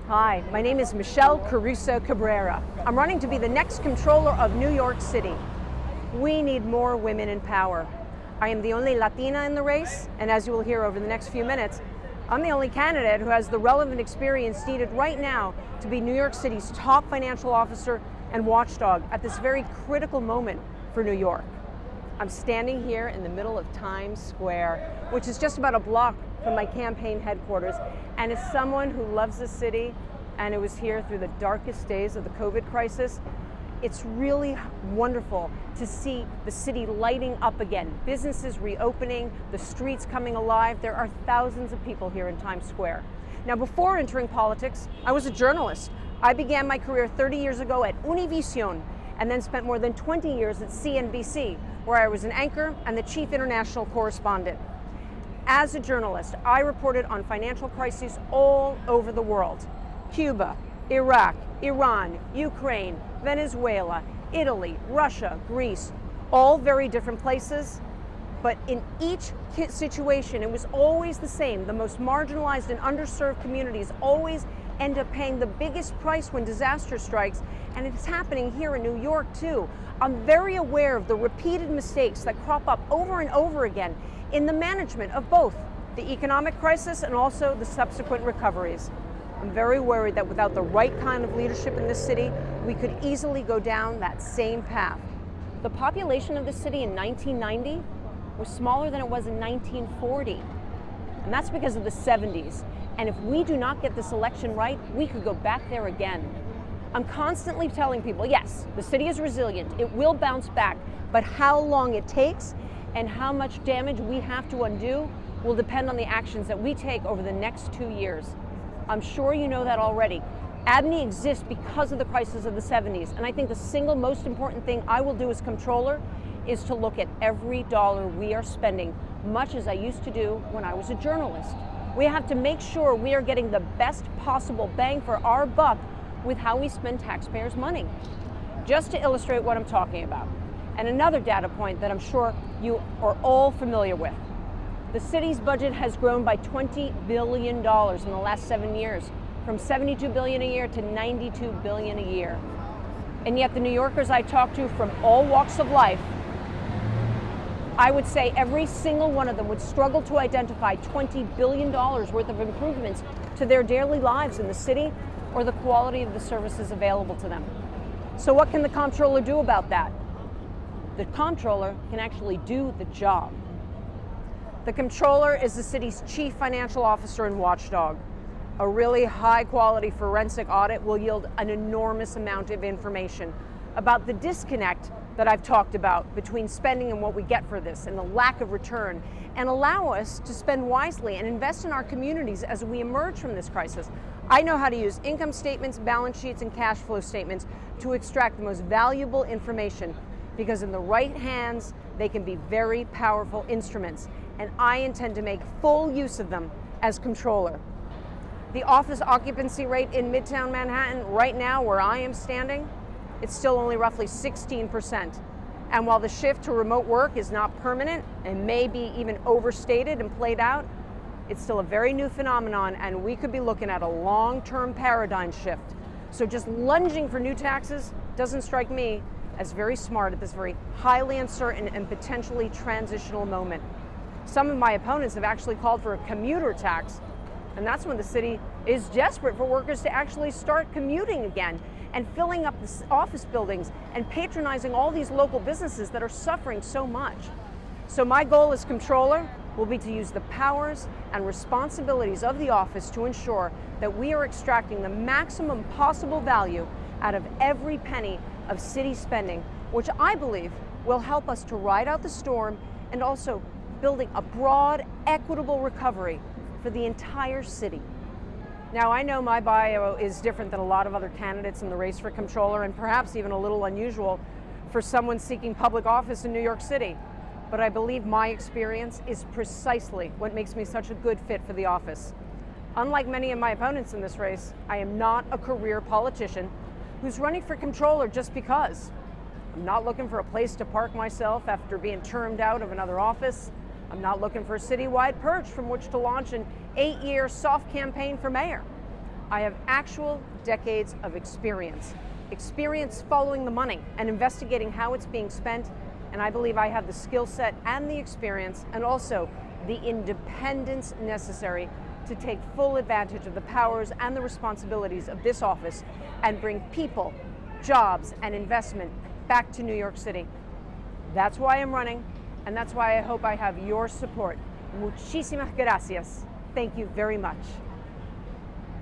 Hi, my name is Michelle Caruso-Cabrera. I'm running to be the next controller of New York City. We need more women in power. I am the only Latina in the race, and as you will hear over the next few minutes, I'm the only candidate who has the relevant experience needed right now to be New York City's top financial officer and watchdog at this very critical moment for New York. I'm standing here in the middle of Times Square, which is just about a block from my campaign headquarters, and as someone who loves the city and who was here through the darkest days of the COVID crisis, it's really wonderful to see the city lighting up again, businesses reopening, the streets coming alive. There are thousands of people here in Times Square. Now, before entering politics, I was a journalist. I began my career 30 years ago at Univision and then spent more than 20 years at CNBC, where I was an anchor and the chief international correspondent. As a journalist, I reported on financial crises all over the world. Cuba, Iraq, Iran, Ukraine, Venezuela, Italy, Russia, Greece, all very different places. But in each situation, it was always the same. The most marginalized and underserved communities always end up paying the biggest price when disaster strikes, and it's happening here in New York too. I'm very aware of the repeated mistakes that crop up over and over again in the management of both the economic crisis and also the subsequent recoveries. I'm very worried that without the right kind of leadership in this city, we could easily go down that same path. The population of the city in 1990 was smaller than it was in 1940, and that's because of the 70s. And if we do not get this election right, we could go back there again. I'm constantly telling people, yes, the city is resilient, it will bounce back, but how long it takes and how much damage we have to undo will depend on the actions that we take over the next 2 years. I'm sure you know that already. ABNY exists because of the crisis of the 70s, and I think the single most important thing I will do as comptroller is to look at every dollar we are spending, much as I used to do when I was a journalist. We have to make sure we are getting the best possible bang for our buck with how we spend taxpayers' money. Just to illustrate what I'm talking about, and another data point that I'm sure you are all familiar with. The city's budget has grown by $20 billion in the last 7 years, from $72 billion a year to $92 billion a year. And yet the New Yorkers I talk to from all walks of life, I would say every single one of them would struggle to identify $20 billion worth of improvements to their daily lives in the city or the quality of the services available to them. So what can the comptroller do about that? The comptroller can actually do the job. The comptroller is the city's chief financial officer and watchdog. A really high quality forensic audit will yield an enormous amount of information about the disconnect that I've talked about between spending and what we get for this and the lack of return, and allow us to spend wisely and invest in our communities as we emerge from this crisis. I know how to use income statements, balance sheets, and cash flow statements to extract the most valuable information, because in the right hands, they can be very powerful instruments, and I intend to make full use of them as comptroller. The office occupancy rate in Midtown Manhattan right now, where I am standing, it's still only roughly 16%. And while the shift to remote work is not permanent and may be even overstated and played out, it's still a very new phenomenon, and we could be looking at a long-term paradigm shift. So just lunging for new taxes doesn't strike me as very smart at this very highly uncertain and potentially transitional moment. Some of my opponents have actually called for a commuter tax, and that's when the city is desperate for workers to actually start commuting again and filling up the office buildings and patronizing all these local businesses that are suffering so much. So my goal as comptroller will be to use the powers and responsibilities of the office to ensure that we are extracting the maximum possible value out of every penny of city spending, which I believe will help us to ride out the storm and also building a broad, equitable recovery for the entire city. Now, I know my bio is different than a lot of other candidates in the race for comptroller, and perhaps even a little unusual for someone seeking public office in New York City. But I believe my experience is precisely what makes me such a good fit for the office. Unlike many of my opponents in this race, I am not a career politician who's running for comptroller just because. I'm not looking for a place to park myself after being termed out of another office. I'm not looking for a citywide perch from which to launch an 8-year soft campaign for mayor. I have actual decades of experience following the money and investigating how it's being spent, and I believe I have the skill set and the experience and also the independence necessary to take full advantage of the powers and the responsibilities of this office and bring people, jobs, and investment back to New York City. That's why I'm running, and that's why I hope I have your support. Muchísimas gracias. Thank you very much.